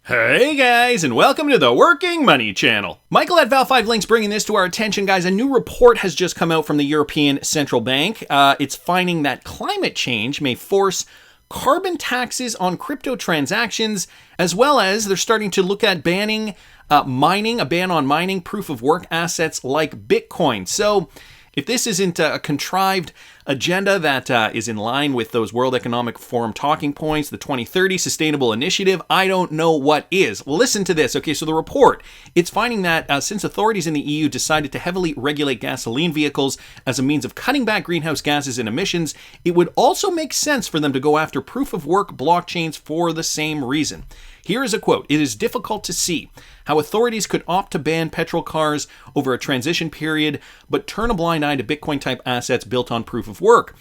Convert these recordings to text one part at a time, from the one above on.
Hey guys, and welcome to the Working Money Channel. Michael at Val5 Links bringing this to our attention, guys. A new report has just come out from the European Central Bank. It's finding that climate change may force carbon taxes on crypto transactions, as well as they're starting to look at banning mining, a ban on mining proof of work assets like Bitcoin. So if this isn't a contrived agenda that is in line with those World Economic Forum talking points, the 2030 Sustainable Initiative, I don't know what is. Listen to this. Okay, so the report, it's finding that since authorities in the EU decided to heavily regulate gasoline vehicles as a means of cutting back greenhouse gases and emissions, it would also make sense for them to go after proof of work blockchains for the same reason. Here is a quote. "It is difficult to see how authorities could opt to ban petrol cars over a transition period, but turn a blind eye to Bitcoin-type assets built on proof of work,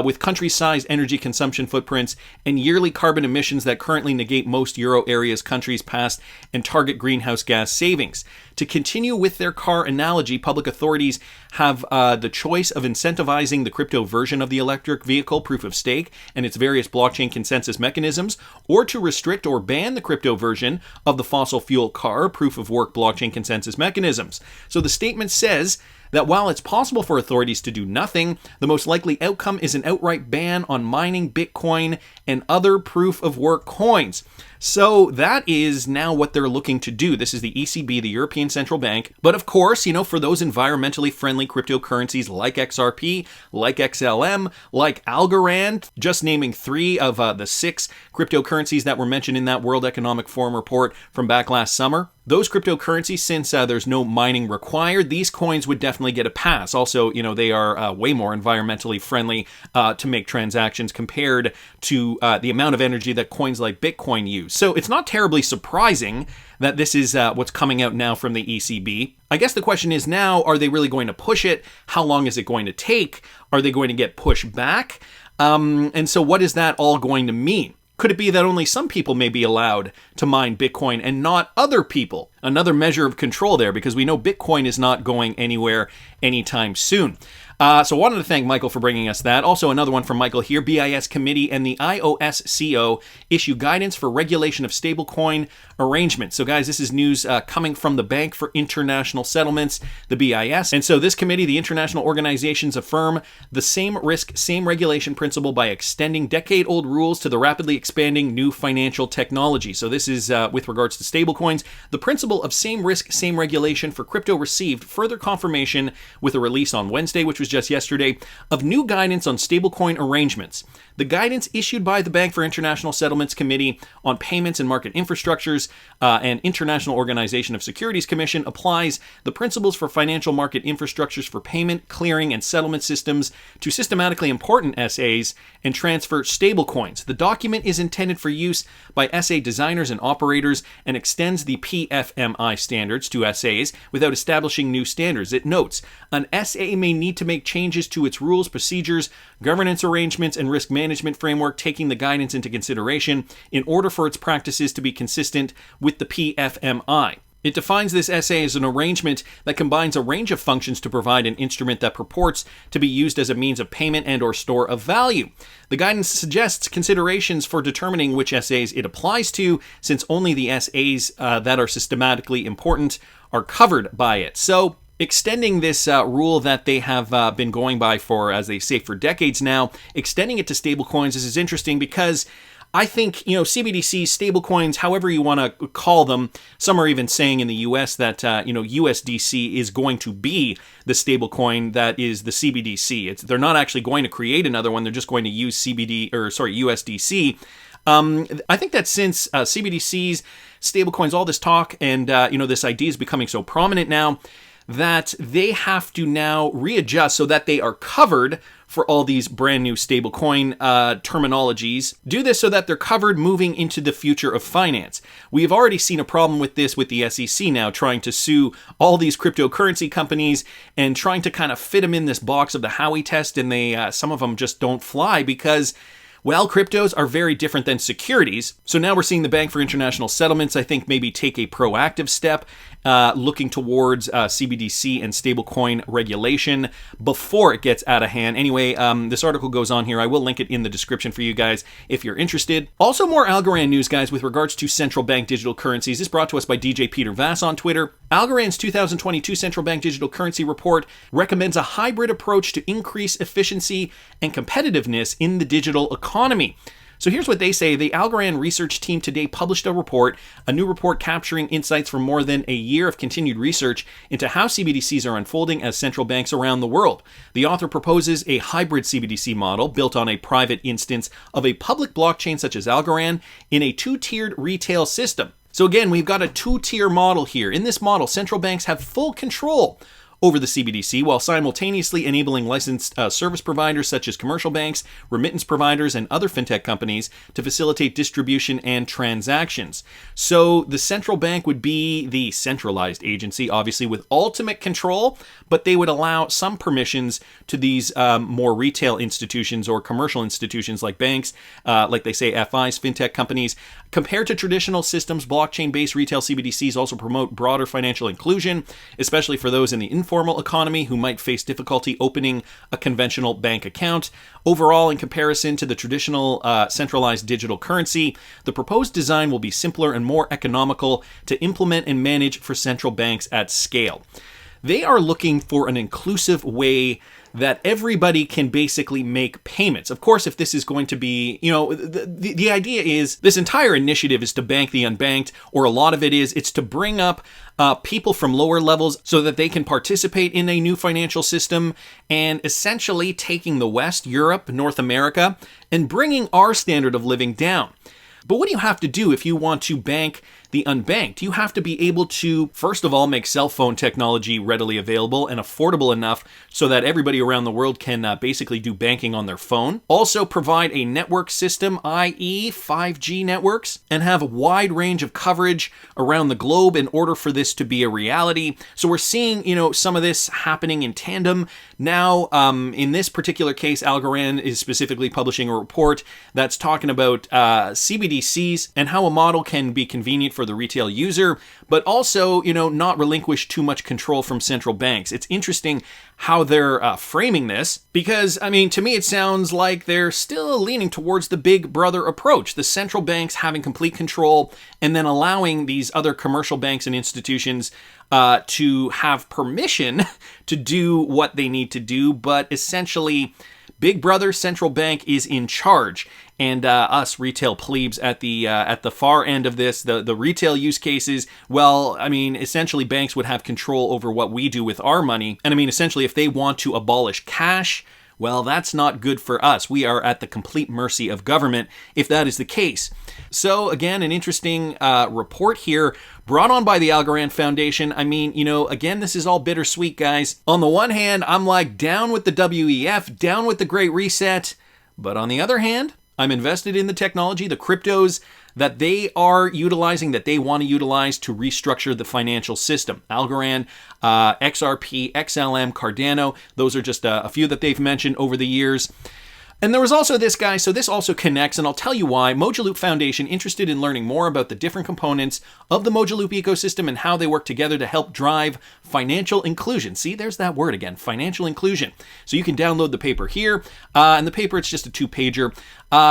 with country-sized energy consumption footprints and yearly carbon emissions that currently negate most Euro areas countries past and target greenhouse gas savings. To continue with their car analogy, public authorities have the choice of incentivizing the crypto version of the electric vehicle proof of stake and its various blockchain consensus mechanisms, or to restrict or ban the crypto version of the fossil fuel car proof of work blockchain consensus mechanisms." So the statement says that while it's possible for authorities to do nothing, the most likely outcome is an outright ban on mining Bitcoin and other proof of work coins. So that is now what they're looking to do. This is the ECB, the European Central Bank. But of course, for those environmentally friendly cryptocurrencies like XRP, like XLM, like Algorand, just naming 3 of the 6 cryptocurrencies that were mentioned in that World Economic Forum report from back last summer, those cryptocurrencies, since there's no mining required, these coins would definitely get a pass. Also, they are way more environmentally friendly to make transactions compared to the amount of energy that coins like Bitcoin use. So it's not terribly surprising that this is what's coming out now from the ECB. I guess the question is now, are they really going to push it? How long is it going to take? Are they going to get pushed back? And so what is that all going to mean? Could it be that only some people may be allowed to mine Bitcoin and not other people? Another measure of control there, because we know Bitcoin is not going anywhere anytime soon. So I wanted to thank Michael for bringing us that. Also, another one from Michael here. BIS Committee and the IOSCO issue guidance for regulation of stablecoin arrangements. So guys, this is news coming from the Bank for International Settlements, the BIS. And so this committee, the international organizations, affirm the same risk, same regulation principle by extending decade-old rules to the rapidly expanding new financial technology. So this is with regards to stablecoins. The principle of same risk, same regulation for crypto received further confirmation with a release on Wednesday, which was just yesterday, of new guidance on stablecoin arrangements. The guidance issued by the Bank for International Settlements Committee on Payments and Market Infrastructures and International Organization of Securities Commission applies the principles for financial market infrastructures for payment, clearing, and settlement systems to systematically important SAs and transfer stablecoins. The document is intended for use by SA designers and operators and extends the PFMI standards to SAs without establishing new standards. It notes, an SA may need to make changes to its rules, procedures, governance arrangements, and risk management framework, taking the guidance into consideration in order for its practices to be consistent with the PFMI. It defines this SA as an arrangement that combines a range of functions to provide an instrument that purports to be used as a means of payment and or store of value. The guidance suggests considerations for determining which SAs it applies to, since only the SAs that are systematically important are covered by it. So, extending this rule that they have been going by for, as they say, for decades now, extending it to stablecoins is interesting because I think, CBDCs, stablecoins, however you want to call them, some are even saying in the US that, USDC is going to be the stablecoin that is the CBDC. They're not actually going to create another one. They're just going to use USDC. I think that since CBDCs, stablecoins, all this talk and, this idea is becoming so prominent now, that they have to now readjust so that they are covered for all these brand new stablecoin terminologies. Do this so that they're covered moving into the future of finance. We have already seen a problem with this with the SEC now trying to sue all these cryptocurrency companies and trying to kind of fit them in this box of the Howey test, and some of them just don't fly because Well, cryptos are very different than securities. So now we're seeing the Bank for International Settlements, I think, maybe take a proactive step looking towards CBDC and stablecoin regulation before it gets out of hand. Anyway, this article goes on here. I will link it in the description for you guys if you're interested. Also, more Algorand news, guys, with regards to central bank digital currencies. This is brought to us by DJ Peter Vass on Twitter. Algorand's 2022 Central Bank Digital Currency Report recommends a hybrid approach to increase efficiency and competitiveness in the digital economy. So here's what they say. The Algorand research team today published a new report capturing insights from more than a year of continued research into how CBDCs are unfolding as central banks around the world. The author proposes a hybrid CBDC model built on a private instance of a public blockchain such as Algorand in a two-tiered retail system. So again, we've got a two-tier model here. In this model, central banks have full control over the CBDC while simultaneously enabling licensed service providers such as commercial banks, remittance providers, and other fintech companies to facilitate distribution and transactions. So the central bank would be the centralized agency, obviously with ultimate control, but they would allow some permissions to these more retail institutions or commercial institutions like banks, like they say FIs, fintech companies. Compared to traditional systems, blockchain-based retail CBDCs also promote broader financial inclusion, especially for those in the informal economy who might face difficulty opening a conventional bank account. Overall, in comparison to the traditional centralized digital currency, the proposed design will be simpler and more economical to implement and manage for central banks at scale. They are looking for an inclusive way that everybody can basically make payments. Of course, if this is going to be, the idea is this entire initiative is to bank the unbanked, or a lot of it is, it's to bring up people from lower levels so that they can participate in a new financial system and essentially taking the West, Europe, North America, and bringing our standard of living down. But what do you have to do if you want to bank the unbanked? You have to be able to, first of all, make cell phone technology readily available and affordable enough so that everybody around the world can basically do banking on their phone. Also provide a network system, i.e. 5G networks, and have a wide range of coverage around the globe in order for this to be a reality. So we're seeing, some of this happening in tandem. Now, in this particular case, Algorand is specifically publishing a report that's talking about CBDCs and how a model can be convenient for the retail user, but also, not relinquish too much control from central banks. It's interesting how they're framing this because, to me, it sounds like they're still leaning towards the big brother approach, the central banks having complete control and then allowing these other commercial banks and institutions to have permission to do what they need to do, but essentially Big Brother Central Bank is in charge, and us retail plebes at the far end of this, the retail use cases. Well, essentially banks would have control over what we do with our money, and essentially if they want to abolish cash, well, that's not good for us. We are at the complete mercy of government if that is the case. So again, an interesting report here brought on by the Algorand Foundation. Again, this is all bittersweet, guys. On the one hand, I'm like down with the WEF, down with the Great Reset. But on the other hand, I'm invested in the technology, the cryptos that they are utilizing, that they want to utilize to restructure the financial system. Algorand, XRP, XLM, Cardano, those are just a few that they've mentioned over the years. And there was also this guy, so this also connects, and I'll tell you why. Mojaloop Foundation, interested in learning more about the different components of the Mojaloop ecosystem and how they work together to help drive financial inclusion. See, there's that word again, financial inclusion. So you can download the paper here, and the paper, it's just a 2-pager.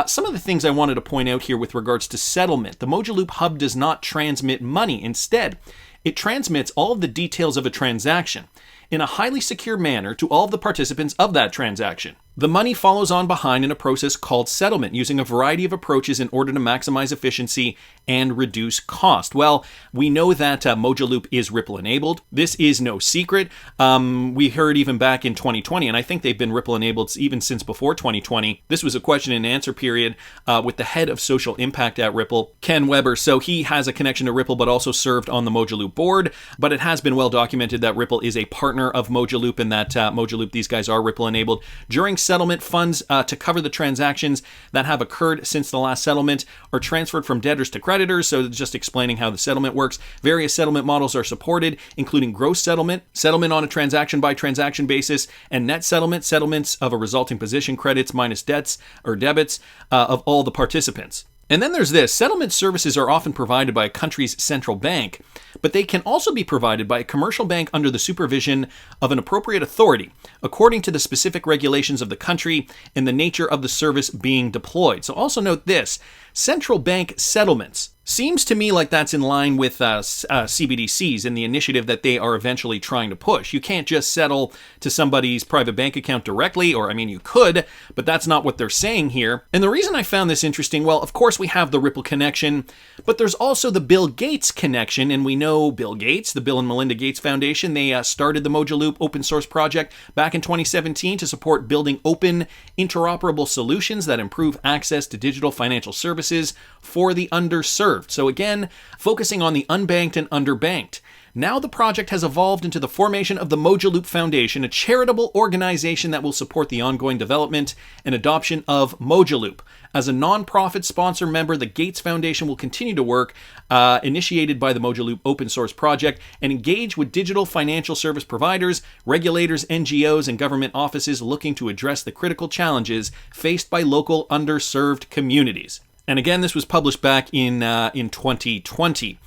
Some of the things I wanted to point out here with regards to settlement. The Mojaloop Hub does not transmit money. Instead, it transmits all of the details of a transaction in a highly secure manner to all of the participants of that transaction. The money follows on behind in a process called settlement, using a variety of approaches in order to maximize efficiency and reduce cost. Well, we know that Mojaloop is Ripple enabled. This is no secret. We heard even back in 2020, and I think they've been Ripple enabled even since before 2020. This was a question and answer period with the head of social impact at Ripple, Ken Weber. So he has a connection to Ripple, but also served on the Mojaloop board. But it has been well documented that Ripple is a partner of Mojaloop and that Mojaloop, these guys are Ripple enabled. During settlement funds to cover the transactions that have occurred since the last settlement are transferred from debtors to creditors. So just explaining how the settlement works. Various settlement models are supported, including gross settlement, settlement on a transaction by transaction basis, and net settlement, settlements of a resulting position, credits minus debts or debits of all the participants. And then there's this. Settlement services are often provided by a country's central bank, but they can also be provided by a commercial bank under the supervision of an appropriate authority, according to the specific regulations of the country and the nature of the service being deployed. So also note this. Central bank settlements. Seems to me like that's in line with CBDCs and the initiative that they are eventually trying to push. You can't just settle to somebody's private bank account directly, or I mean you could, but that's not what they're saying here. And the reason I found this interesting, well, of course we have the Ripple connection, but there's also the Bill Gates connection, and we know Bill Gates, the Bill and Melinda Gates Foundation, they started the Mojaloop open source project back in 2017 to support building open, interoperable solutions that improve access to digital financial services for the underserved. So again, focusing on the unbanked and underbanked. Now the project has evolved into the formation of the Mojaloop Foundation, a charitable organization that will support the ongoing development and adoption of Mojaloop. As a nonprofit sponsor member, the Gates Foundation will continue to work, initiated by the Mojaloop open source project, and engage with digital financial service providers, regulators, NGOs, and government offices looking to address the critical challenges faced by local underserved communities. And again, this was published back in 2020.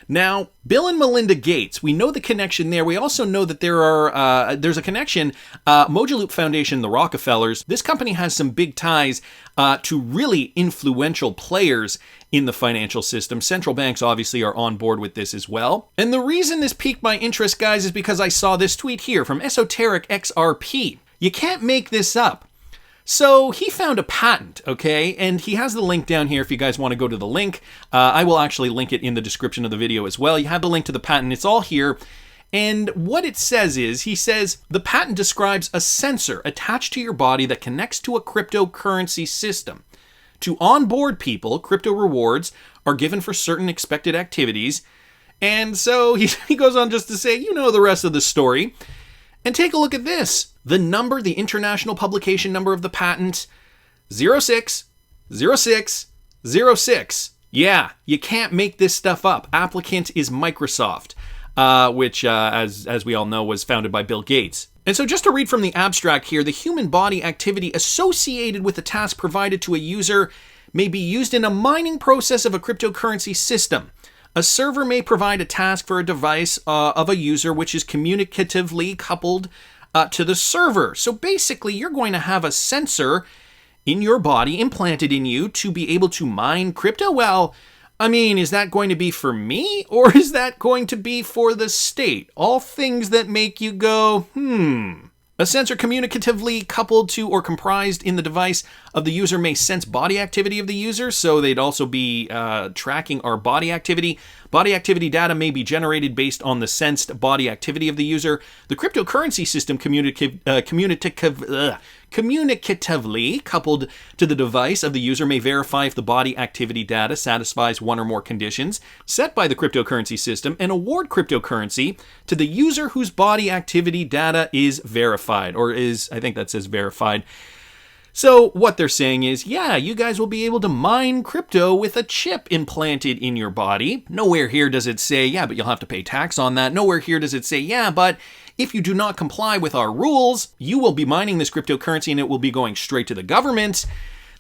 Now, Bill and Melinda Gates, we know the connection there. We also know that there's a connection. Mojaloop Foundation, the Rockefellers, this company has some big ties to really influential players in the financial system. Central banks obviously are on board with this as well. And the reason this piqued my interest, guys, is because I saw this tweet here from Esoteric XRP. You can't make this up. So he found a patent, okay, and he has the link down here if you guys want to go to the link. I will actually link it in the description of the video as well. You have the link to the patent. It's all here. And what it says is, he says, the patent describes a sensor attached to your body that connects to a cryptocurrency system. To onboard people, crypto rewards are given for certain expected activities. And so he goes on just to say, you know the rest of the story. And take a look at this. The number, the international publication number of the patent, 060606. Yeah, you can't make this stuff up. Applicant is Microsoft, which, as we all know, was founded by Bill Gates. And so just to read from the abstract here, the human body activity associated with the task provided to a user may be used in a mining process of a cryptocurrency system. A server may provide a task for a device of a user which is communicatively coupled to the server. So basically, you're going to have a sensor in your body implanted in you to be able to mine crypto. Well, I mean, is that going to be for me or is that going to be for the state? All things that make you go, A sensor communicatively coupled to or comprised in the device of the user may sense body activity of the user, so they'd also be tracking our body activity. Body activity data may be generated based on the sensed body activity of the user. The cryptocurrency system communicatively coupled to the device of the user may verify if the body activity data satisfies one or more conditions set by the cryptocurrency system and award cryptocurrency to the user whose body activity data is verified, or is, I think that says verified. So what they're saying is, yeah, you guys will be able to mine crypto with a chip implanted in your body. Nowhere here does it say, yeah, but you'll have to pay tax on that. Nowhere here does it say, yeah, but if you do not comply with our rules, you will be mining this cryptocurrency and it will be going straight to the government.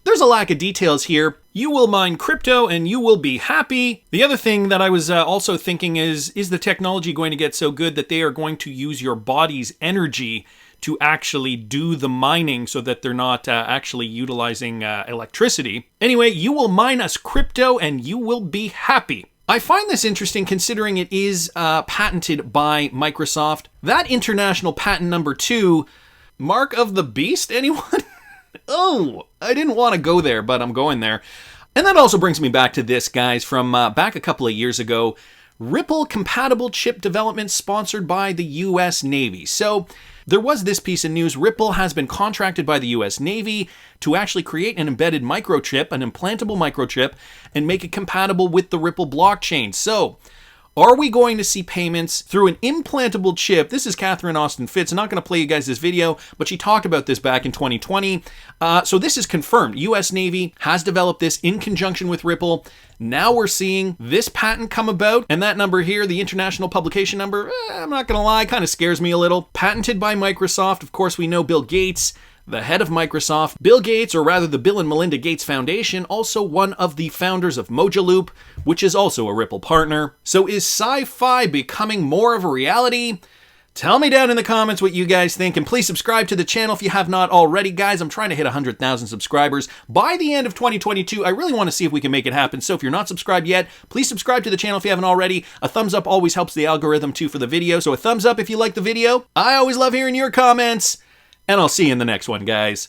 There's a lack of details here. You will mine crypto and you will be happy. The other thing that I was also thinking is the technology going to get so good that they are going to use your body's energy to actually do the mining so that they're not actually utilizing electricity? Anyway, you will mine us crypto and you will be happy. I find this interesting considering it is patented by Microsoft. That international patent number 2, Mark of the Beast, anyone? Oh, I didn't want to go there, but I'm going there. And that also brings me back to this, guys, from back a couple of years ago. Ripple compatible chip development sponsored by the US Navy. So there was this piece of news. Ripple has been contracted by the US Navy to actually create an embedded microchip, an implantable microchip, and make it compatible with the Ripple blockchain. So Are we going to see payments through an implantable chip? This is Catherine Austin Fitts. I'm not going to play you guys this video, but she talked about this back in 2020. So this is confirmed. U.S. Navy has developed this in conjunction with Ripple. Now we're seeing this patent come about, and that number here, the international publication number, I'm not going to lie, kind of scares me a little. Patented by Microsoft. Of course, we know Bill Gates, the head of Microsoft. Bill Gates, or rather the Bill and Melinda Gates Foundation, also one of the founders of Mojaloop, which is also a Ripple partner. So is sci-fi becoming more of a reality? Tell me down in the comments what you guys think, and please subscribe to the channel if you have not already, guys. I'm trying to hit 100,000 subscribers by the end of 2022. I really want to see if we can make it happen. So if you're not subscribed yet, please subscribe to the channel if you haven't already. A thumbs up always helps the algorithm too for the video. So a thumbs up if you like the video. I always love hearing your comments, and I'll see you in the next one, guys.